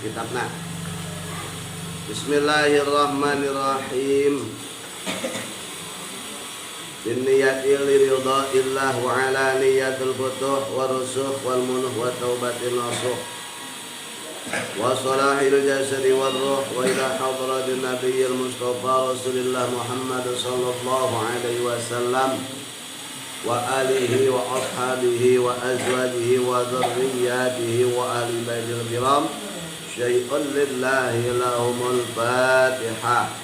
kitabna. Bismillahirrahmanirrahim. Binniyati liridha'illah wa ala niyatul futuh wa rusukh wal munuh wa taubatin nasuh wa salahil jasadi wal ruh wa ila hadratin nabiyil mustafa rasulillah Muhammad sallallahu alaihi wasallam wa alihi wa ashabihi wa azwajihi wa dzurriyyatihi wa ahli baitil kiram syai'un lillahi lahumul fatihah.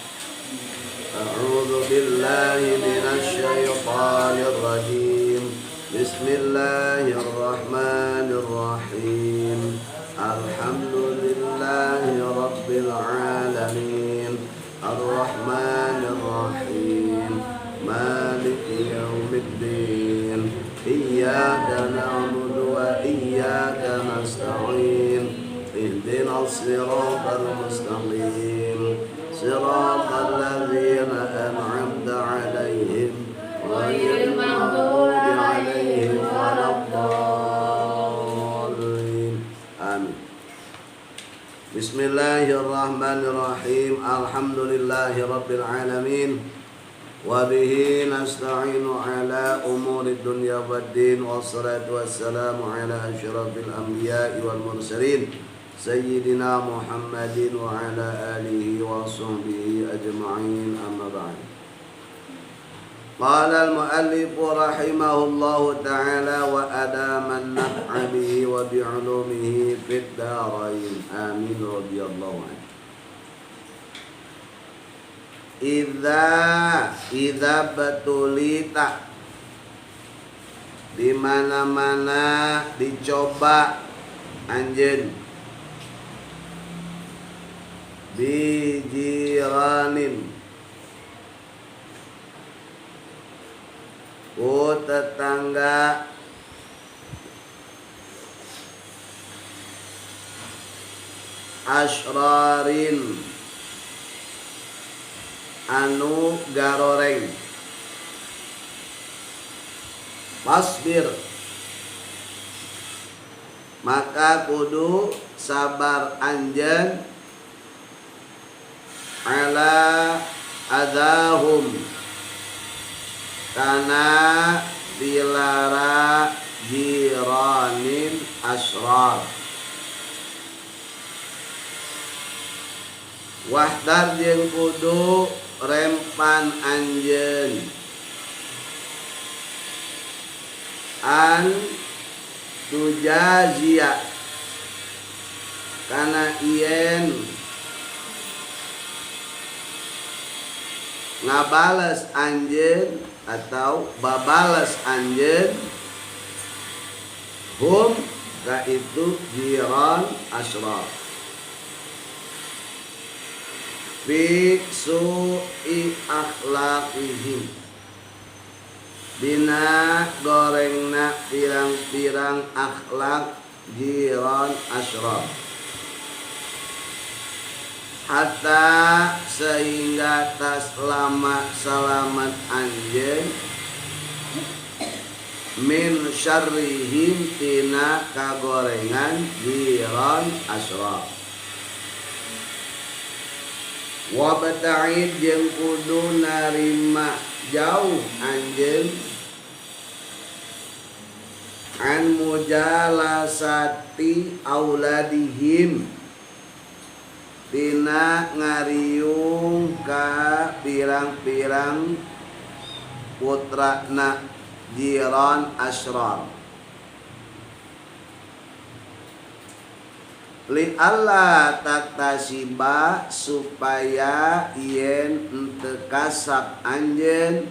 A'udzu billahi minasy syaithanir rajim. Bismillahirrahmanirrahim. Alhamdulillahi rabbil alamin. Arrahmanir rahim. Maliki yaumiddin. Iyyaka na'budu wa iyyaka nasta'in. Ihdinas siratal mustaqim. Siratal ladzina an'amta 'alaihim ghairil maghdubi 'alaihim waladdallin. Amin. Bismillahirrahmanirrahim. Alhamdulillahi rabbil alamin. Wa bihi nasta'inu 'ala umuri dunya waddin. Wassalatu wassalamu 'ala asyrafil anbiya'i wal mursalin Sayyidina Muhammadin wa ala alihi wa sahbihi ajma'in, amma ba'd. Qala al-muallif rahimahullahu ta'ala wa adaman naf'a bihi wa bi'ulumihi fid darain. Amin radhiyallahu anhu. Idza batulita, di mana-mana dicoba anjeun bijiranin, ku tetangga asyrarin, anu garoreng, pasbir, maka kudu sabar anjeun ala adahum, kana dilara jiranin asrar. Wahdar jeung kudu rempan anjeun an tujazia, kana ien ngabales anjeun atau babales anjeun hum ka itu jiran asrar fi su'i akhlaqihim, dina gorengna pirang-pirang akhlak jiran asrar, hatta sehingga tas lama salamat anjeun min syarrihim tina kagorengan jiran asrar. Wa bata'id jeung kudu narima jauh anjeun an mujalasati auladihim, tina ngariung ka pirang-pirang putrana jiran asrar, li alla taktasiba, supaya yen henteu kasab anjeun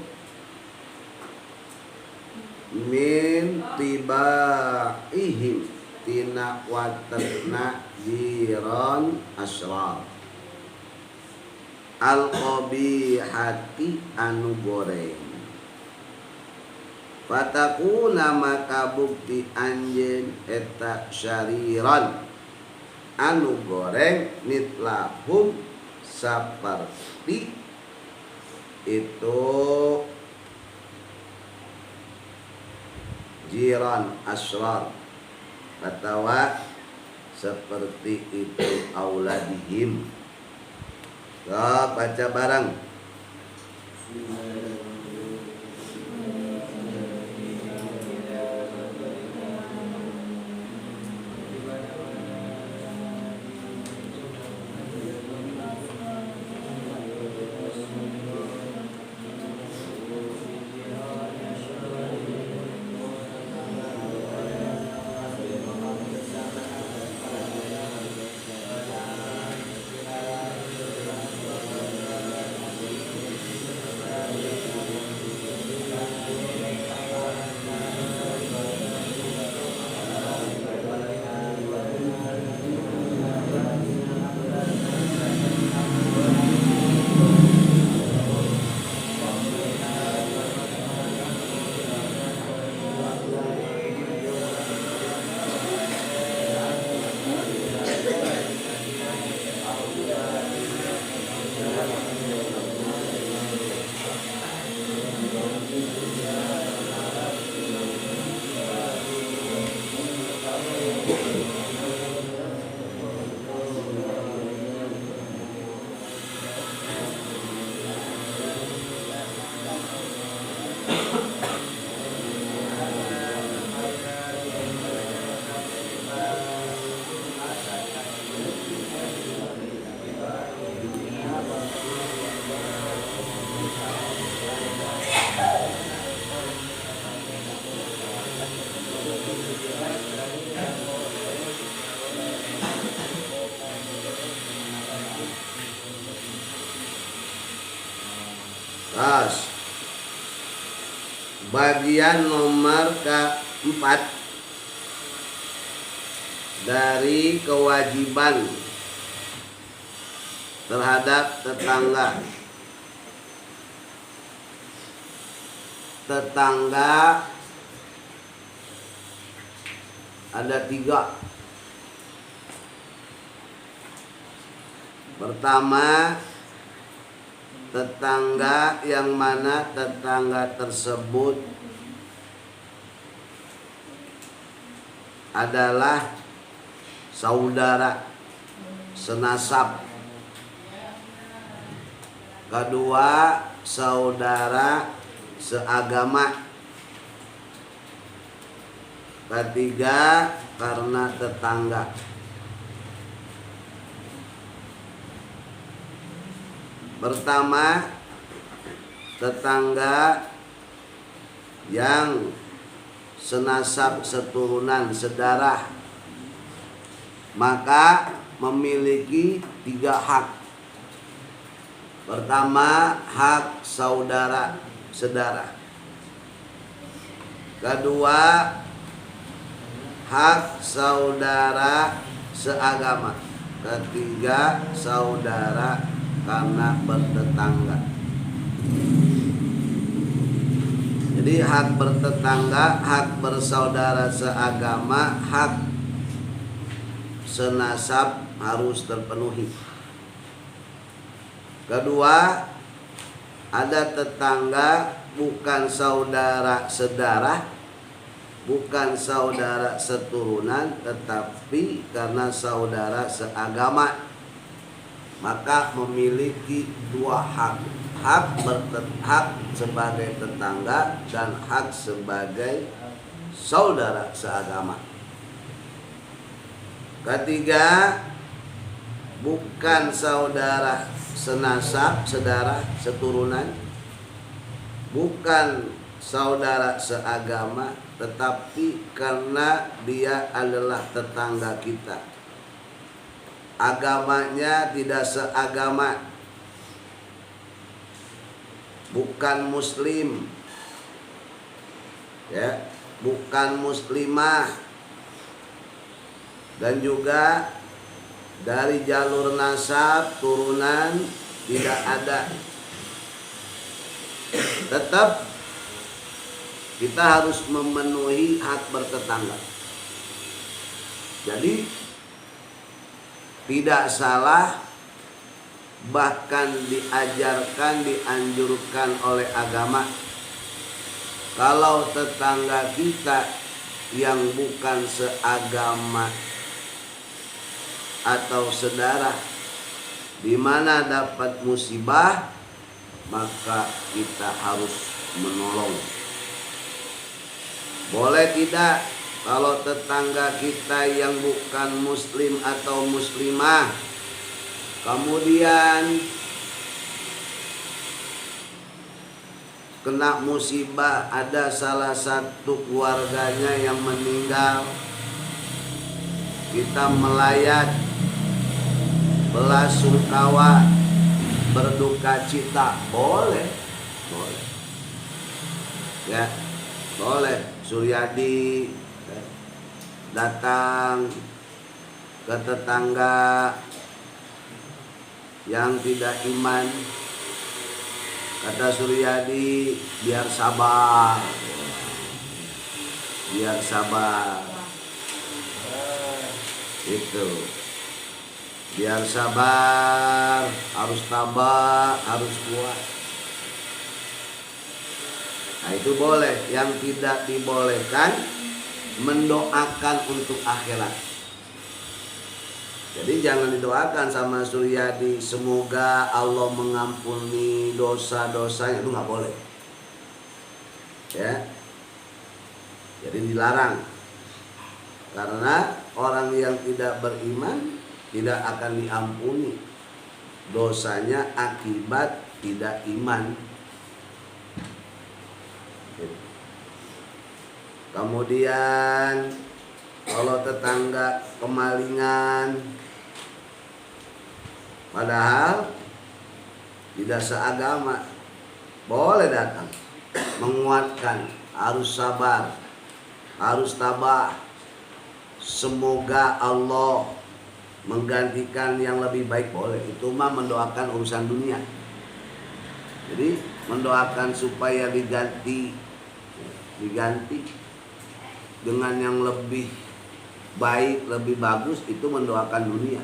min tibaihim, tina waterna jiran asrar, al-qabihati, anu goreng. Fatakuna maka bukti anjeun eta syariran anu goreng nitlahum saperti itu jiran asrar atawa seperti itu auladihim. Baca bareng. Bagian nomor keempat dari kewajiban terhadap tetangga. Tetangga ada 3. Pertama, tetangga yang mana tetangga tersebut adalah saudara senasab. Kedua, saudara seagama. Ketiga, karena tetangga. Pertama, tetangga yang senasab, seturunan, sedarah, maka memiliki 3 hak. Pertama, hak saudara sedarah. Kedua, hak saudara seagama. Ketiga, saudara karena bertetangga. Jadi hak bertetangga, hak bersaudara seagama, hak senasab harus terpenuhi. Kedua, ada tetangga bukan saudara sedarah, bukan saudara seturunan, tetapi karena saudara seagama, maka memiliki 2 hak. Hak sebagai tetangga dan hak sebagai saudara seagama. Ketiga, bukan saudara senasab, sedarah, seturunan, bukan saudara seagama, tetapi karena dia adalah tetangga kita, agamanya tidak seagama, bukan muslim, ya, bukan muslimah, dan juga dari jalur nasab turunan tidak ada. Tetap kita harus memenuhi hak bertetangga. Jadi tidak salah, bahkan diajarkan, dianjurkan oleh agama, kalau tetangga kita yang bukan seagama atau saudara di mana dapat musibah, maka kita harus menolong. Boleh tidak kalau tetangga kita yang bukan muslim atau muslimah kemudian kena musibah, ada salah satu keluarganya yang meninggal, kita melayat, belasungkawa, berduka cita, boleh, boleh, ya, boleh. Suryadi datang ke tetangga yang tidak iman, kata Suryadi, biar sabar, biar sabar, itu, biar sabar, harus tabah, harus kuat. Nah itu boleh. Yang tidak dibolehkan mendoakan untuk akhirat. Jadi jangan didoakan sama Suryadi semoga Allah mengampuni dosa-dosanya, itu nggak boleh. Ya, jadi dilarang. Karena orang yang tidak beriman tidak akan diampuni dosanya akibat tidak iman. Kemudian kalau tetangga kemalingan padahal tidak seagama, boleh datang menguatkan, harus sabar, harus tabah, semoga Allah menggantikan yang lebih baik, boleh. Itu mah mendoakan urusan dunia. Jadi mendoakan supaya diganti dengan yang lebih baik, lebih bagus, itu mendoakan dunia.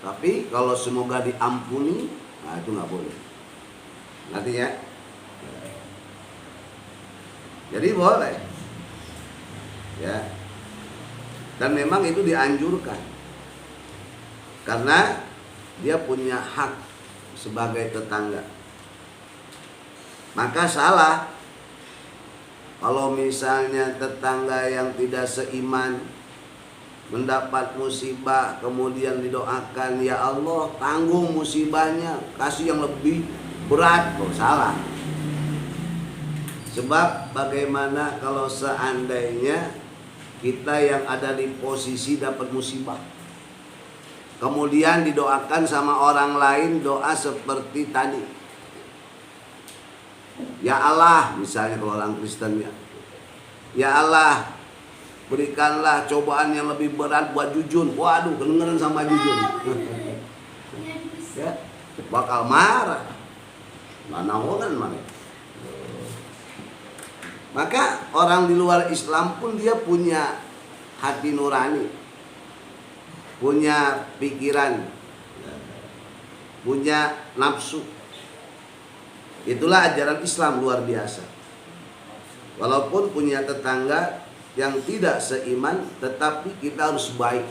Tapi kalau semoga diampuni, nah itu nggak boleh. Nanti ya. Jadi boleh. Ya. Dan memang itu dianjurkan. Karena dia punya hak sebagai tetangga. Maka salah kalau misalnya tetangga yang tidak seiman mendapat musibah kemudian didoakan, ya Allah tanggung musibahnya, kasih yang lebih berat. Oh, salah. Sebab bagaimana kalau seandainya kita yang ada di posisi dapat musibah kemudian didoakan sama orang lain doa seperti tadi, ya Allah, misalnya kalau orang Kristen ya Allah berikanlah cobaan yang lebih berat buat Jujun. Waduh, kedengeran sama Jujun. Ya, bakal marah. Mana orang mana. Maka orang di luar Islam pun dia punya hati nurani, punya pikiran, punya nafsu. Itulah ajaran Islam luar biasa. Walaupun punya tetangga yang tidak seiman, tetapi kita harus baik.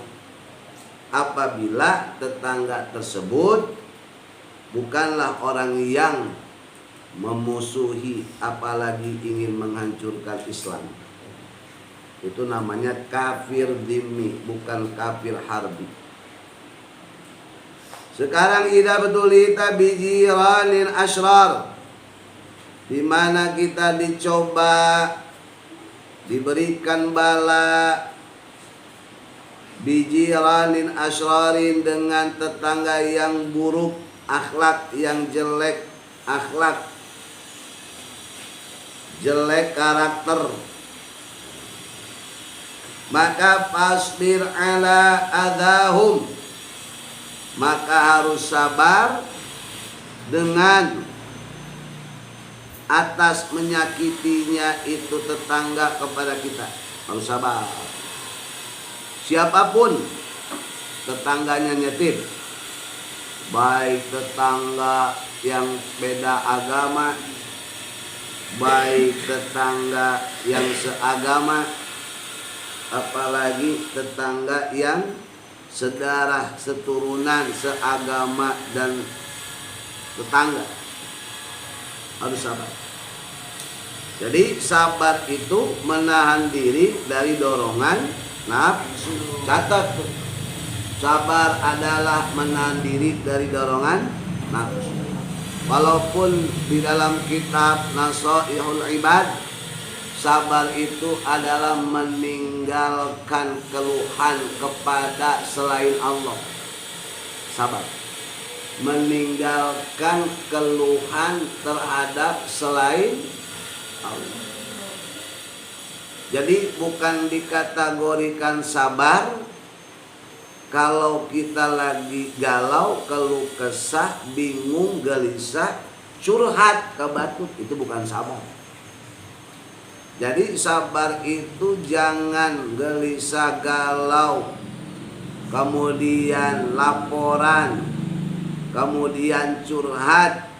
Apabila tetangga tersebut bukanlah orang yang memusuhi, apalagi ingin menghancurkan Islam. Itu namanya kafir dhimmi, bukan kafir harbi. Sekarang idza betulita bijiranin asyrar, di mana kita dicoba, diberikan bala, bijiranin asyrarin, dengan tetangga yang buruk, akhlak yang jelek, akhlak jelek karakter, maka fasbir ala adahum, maka harus sabar dengan atas menyakitinya itu tetangga kepada kita. Harus sabar. Siapapun tetangganya nyetir, baik tetangga yang beda agama, baik tetangga yang seagama, apalagi tetangga yang sedarah, seturunan, seagama dan tetangga. Harus sabar. Jadi sabar itu menahan diri dari dorongan nafsu. Catat tuh. Sabar adalah menahan diri dari dorongan nafsu. Walaupun di dalam kitab Nasaihul Ibad, sabar itu adalah meninggalkan keluhan kepada selain Allah. Sabar. Meninggalkan keluhan terhadap selain Allah. Jadi bukan dikategorikan sabar kalau kita lagi galau, keluh kesah, bingung, gelisah, curhat ke batu, itu bukan sabar. Jadi sabar itu jangan gelisah, galau, kemudian laporan, kemudian curhat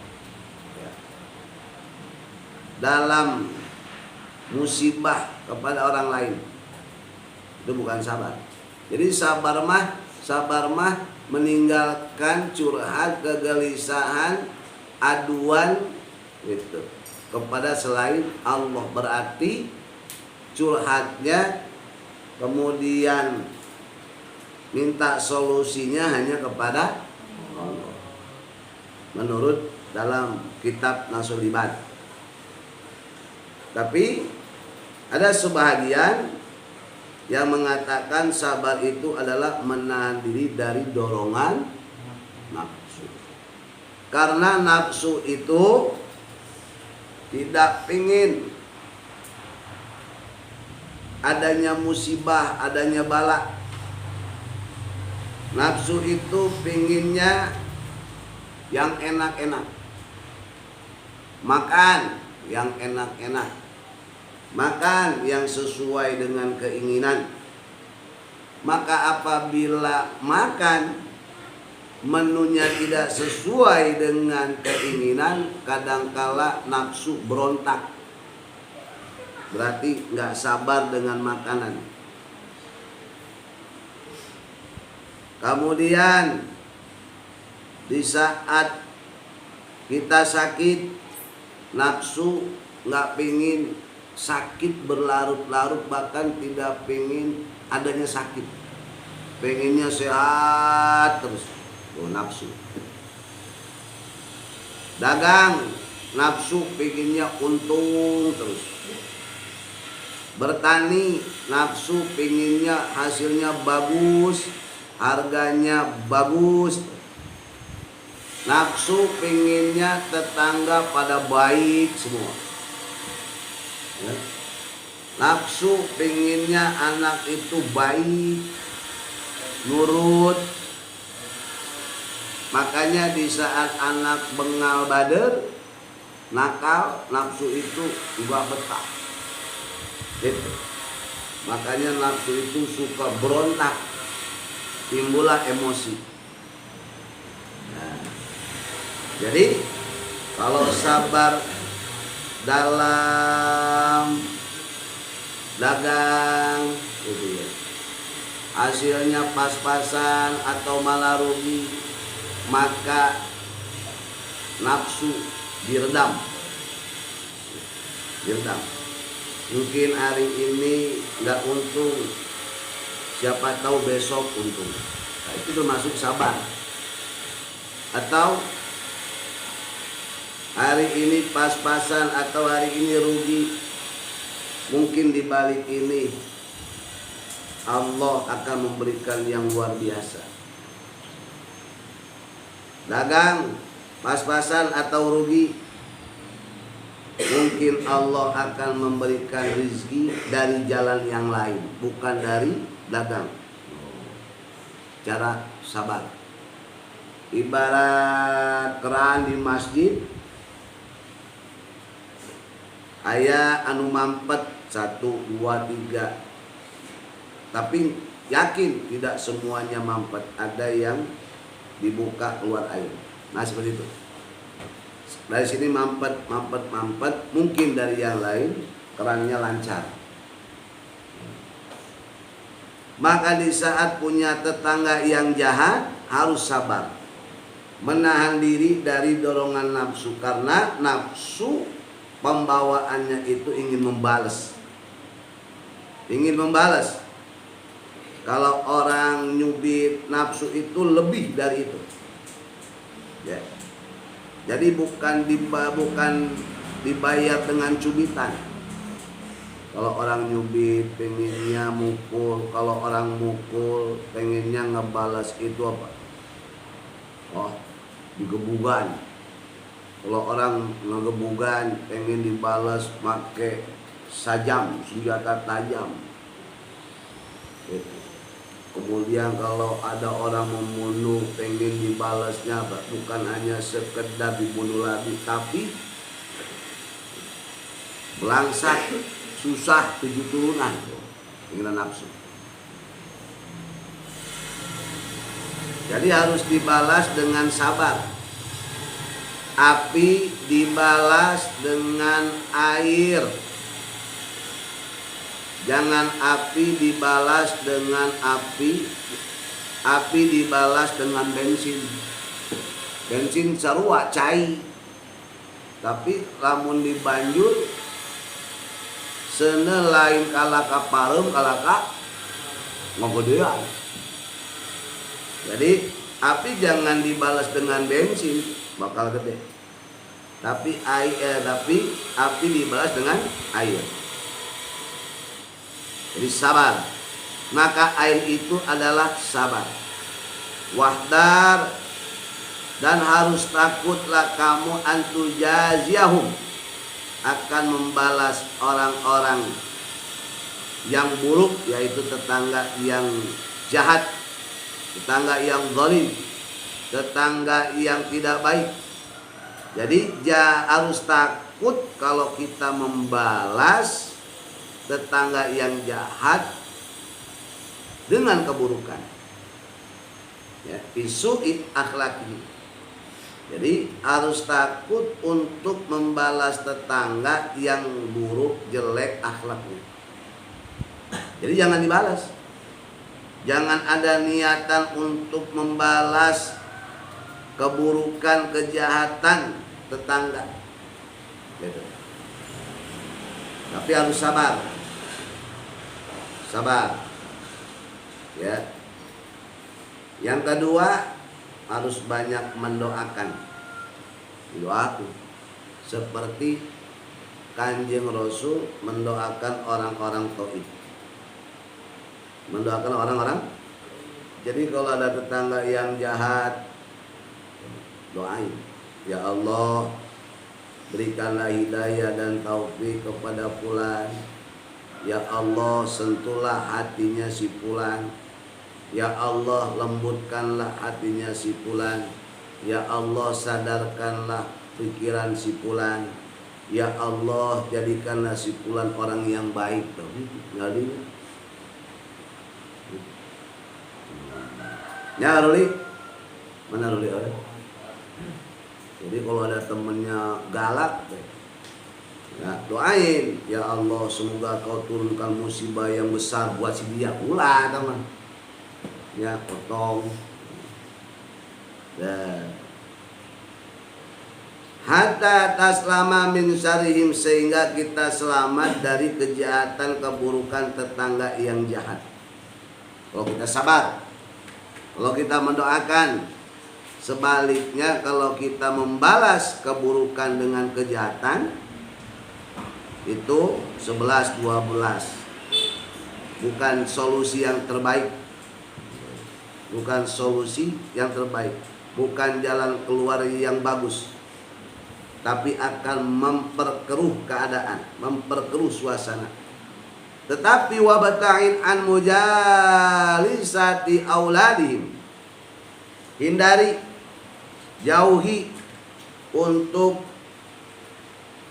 dalam musibah kepada orang lain. Itu bukan sabar. Jadi sabar mah meninggalkan curhat, kegelisahan, aduan gitu kepada selain Allah. Berarti curhatnya kemudian minta solusinya hanya kepada Allah. Menurut dalam kitab Nasaihul Ibad. Tapi ada sebahagian yang mengatakan sabar itu adalah menahan diri dari dorongan nafsu. Karena nafsu itu tidak ingin adanya musibah, adanya bala. Nafsu itu pinginnya yang enak-enak, makan yang enak-enak, makan yang sesuai dengan keinginan. Maka apabila makan menunya tidak sesuai dengan keinginan, kadangkala nafsu berontak. Berarti nggak sabar dengan makanan. Kemudian di saat kita sakit, nafsu nggak pingin sakit berlarut-larut, bahkan tidak pingin adanya sakit, pengennya sehat terus. Oh, nafsu. Dagang, nafsu pengennya untung terus. Bertani, nafsu pengennya hasilnya bagus, harganya bagus. Nafsu pengennya tetangga pada baik semua. Ya. Nafsu pengennya anak itu baik, nurut. Makanya di saat anak bengal bader, nakal, nafsu itu juga betah. Gitu. Makanya nafsu itu suka berontak, timbullah emosi. Nah, jadi kalau sabar dalam dagang gitu ya, hasilnya pas-pasan atau malah rugi, maka nafsu diredam. Mungkin hari ini nggak untung, siapa tahu besok untung. Nah, itu termasuk sabar. Atau hari ini pas-pasan atau hari ini rugi, mungkin di balik ini Allah akan memberikan yang luar biasa. Dagang pas-pasan atau rugi, mungkin Allah akan memberikan rezeki dari jalan yang lain, bukan dari dagang. Cara sabar. Ibarat keran di masjid, aya anu mampet 1, 2, 3. Tapi yakin tidak semuanya mampet, ada yang dibuka keluar air. Nah seperti itu. Dari sini mampet, mungkin dari yang lain kerannya lancar. Maka di saat punya tetangga yang jahat harus sabar, menahan diri dari dorongan nafsu, karena nafsu pembawaannya itu ingin membalas. Kalau orang nyubit, nafsu itu lebih dari itu. Ya. Jadi bukan dibayar dengan cubitan. Kalau orang nyubit pengennya mukul, kalau orang mukul pengennya ngebalas itu apa? Oh, digebugan. Kalau orang ngegebugan pengen dibalas pakai sajam, senjata tajam. Gitu. Kemudian kalau ada orang membunuh pengen dibalasnya bukan hanya sekedar dibunuh lagi, tapi belangsak, susah 7 turunan. Keinginan nafsu. Jadi harus dibalas dengan sabar. Api dibalas dengan air. Jangan api dibalas dengan api dibalas dengan bensin. Bensin sarua cai. Tapi lamun dibanjur sene lain kalaka pareum kalaka ngogodean. Jadi api jangan dibalas dengan bensin, bakal gede. Tapi api dibalas dengan air. Jadi sabar. Maka air itu adalah sabar. Wahdar, dan harus takutlah kamu antujaziyahum, akan membalas orang-orang yang buruk, yaitu tetangga yang jahat, tetangga yang zalim, tetangga yang tidak baik. Jadi harus takut kalau kita membalas tetangga yang jahat dengan keburukan. Ya, isu'i akhlaki. Jadi harus takut untuk membalas tetangga yang buruk, jelek akhlaknya. Jadi jangan dibalas. Jangan ada niatan untuk membalas keburukan, kejahatan tetangga. Gitu. Tapi harus sabar. Ya. Yang kedua, harus banyak mendoakan. Doaku seperti Kanjeng Rasul mendoakan orang-orang taib. Mendoakan orang-orang. Jadi kalau ada tetangga yang jahat, doain, ya Allah, berikanlah hidayah dan taufik kepada fulan. Ya Allah, sentuhlah hatinya si fulan. Ya Allah, lembutkanlah hatinya si fulan. Ya Allah, sadarkanlah pikiran si fulan. Ya Allah, jadikanlah si fulan orang yang baik. Ngalinya. Ya Ruli, mana Ruli? Jadi kalau ada temennya galak, ya doain, ya Allah semoga kau turunkan musibah yang besar buat si dia pula, teman. Ya potong. Dan hatta taslama min syarihim, sehingga kita selamat dari kejahatan, keburukan tetangga yang jahat. Kalau kita sabar, kalau kita mendoakan. Sebaliknya kalau kita membalas keburukan dengan kejahatan, itu 11-12, bukan solusi yang terbaik. Bukan solusi yang terbaik, bukan jalan keluar yang bagus, tapi akan memperkeruh keadaan, memperkeruh suasana. Tetapi wabta'in an mujalisati auladihim, hindari, jauhi untuk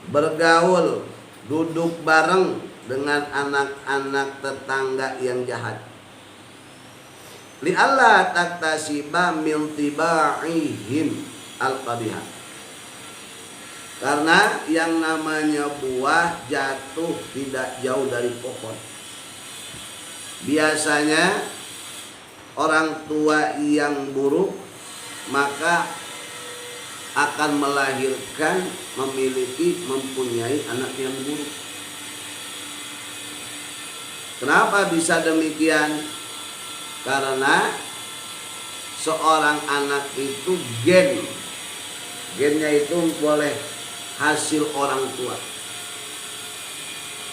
bergaul, duduk bareng dengan anak-anak tetangga yang jahat. Li'alla taktasiba min tibaihim al-qabihah. Karena yang namanya buah jatuh tidak jauh dari pohon. Biasanya orang tua yang buruk maka akan melahirkan, mempunyai anak yang buruk. Kenapa bisa demikian? Karena seorang anak itu gennya itu boleh hasil orang tua.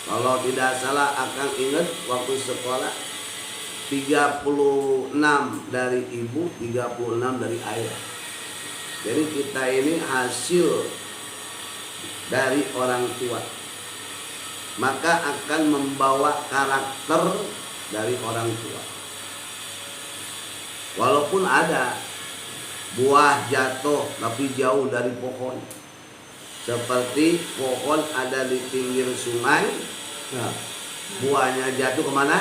Kalau tidak salah akan ingat waktu sekolah 36 dari ibu, 36 dari ayah. Jadi kita ini hasil dari orang tua, maka akan membawa karakter dari orang tua. Walaupun ada buah jatuh tapi jauh dari pohon, seperti pohon ada di pinggir sungai, nah, buahnya jatuh kemana?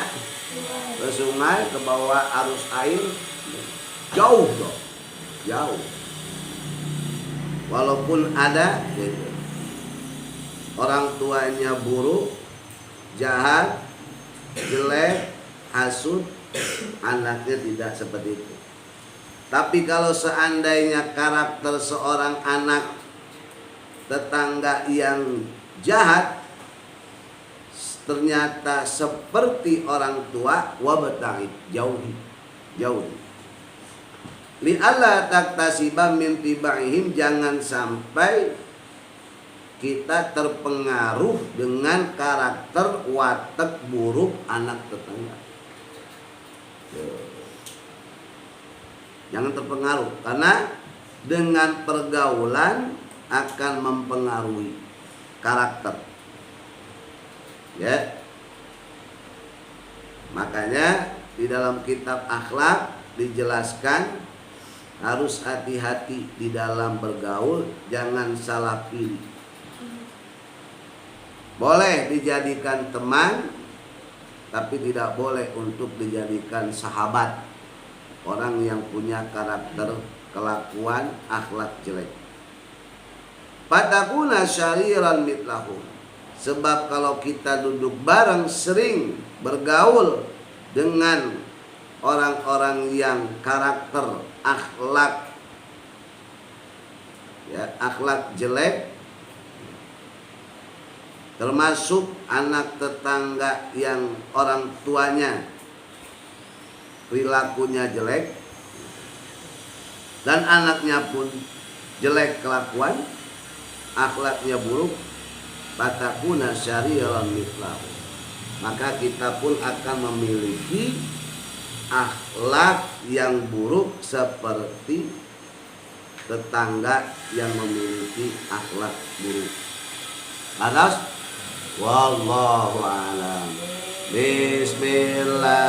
Ke sungai, ke bawah arus air, jauh dong, jauh. Walaupun ada gitu. Orang tuanya buruk, jahat, jelek, hasut, anaknya tidak seperti itu. Tapi kalau seandainya karakter seorang anak tetangga yang jahat ternyata seperti orang tua, wabta'id, jauhi. Li'alla taktasiba min tibaihim, jangan sampai kita terpengaruh dengan karakter watak buruk anak tetangga. Jangan terpengaruh, karena dengan pergaulan akan mempengaruhi karakter. Ya. Makanya di dalam kitab akhlak dijelaskan harus hati-hati di dalam bergaul, jangan salah pilih. Boleh dijadikan teman, tapi tidak boleh untuk dijadikan sahabat orang yang punya karakter, kelakuan, akhlak jelek. Fatakuna syariran mitlahum, sebab kalau kita duduk bareng, sering bergaul dengan orang-orang yang karakter, akhlak, ya, akhlak jelek, termasuk anak tetangga yang orang tuanya perilakunya jelek dan anaknya pun jelek kelakuan, akhlaknya buruk, fatakuna syariran mitlahu, maka kita pun akan memiliki akhlak yang buruk seperti tetangga yang memiliki akhlak buruk. Atas wallahu a'lam. Bismillah.